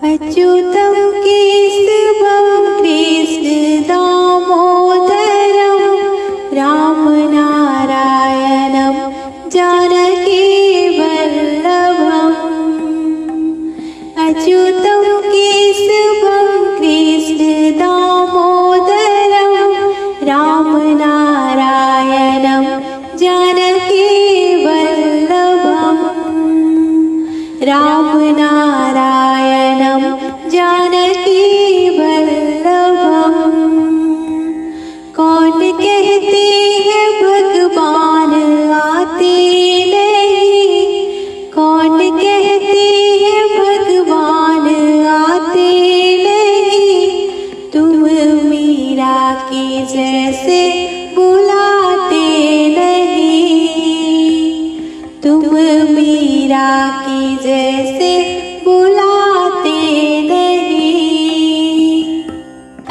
अच्युतं केशवं कृष्ण दामोदरं रामनारायणं जानकी वल्लभम्। अच्युतं केशवं कृष्ण दामोदरं रामनारायणं जानकी वल्लभम्। रामनारायणं जानकी वल्लभम्। कौन कहते हैं भगवान आते नहीं, कौन कहते हैं भगवान आते नहीं, तुम मीरा की जैसे बुलाते नहीं, तुम मीरा की जैसे बुलाते नहीं।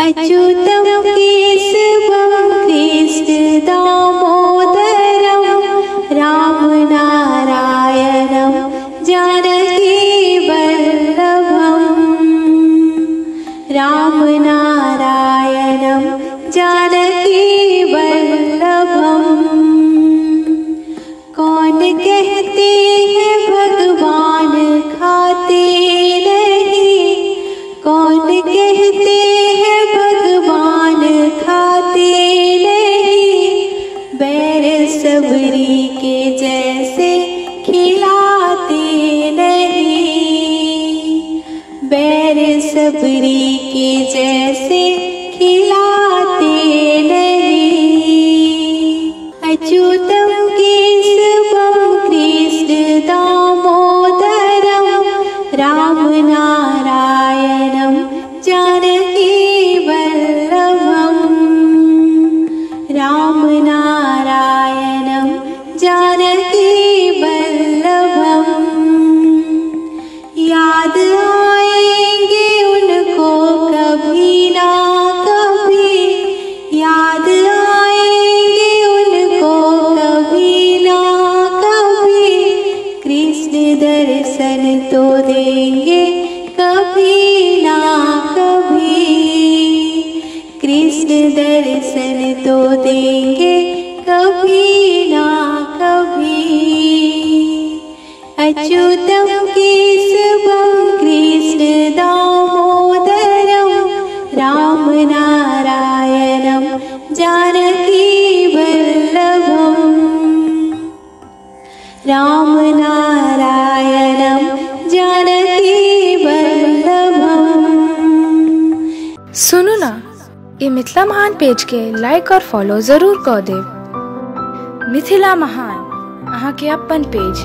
अच्युतं केशवं कृष्ण दामोदरं रामनारायणं जानकी वल्लभम्। रामनारायणं जानकी वल्लभम्। कौन कहते हैं भगवान खाते नहीं, कौन कहते हैं भगवान खाते नहीं, बैर सबरी के जैसे खिलाते नहीं, बैर सबरी के जैसे खिलाते नहीं। अच्युतं केशवं कृष्ण दामोदरं रामनारायणं जानकी वल्लभम्। रामनारायणं जानकी वल्लभम्। याद आएंगे उनको कभी ना कभी, याद आएंगे उनको कभी ना कभी, कृष्ण दर्शन तो देंगे कभी ना कभी, कृष्ण दर्शन तो देंगे कभी ना कभी। अच्युतं केशवं कृष्ण दामोदरं रामनारायणं जानकी वल्लभम्। रामनारायणं जानकी वल्लभम्। सुनो ना, ये मिथिला महान पेज के लाइक और फॉलो जरूर कर देव। मिथिला महान अहाँ के अपन पेज।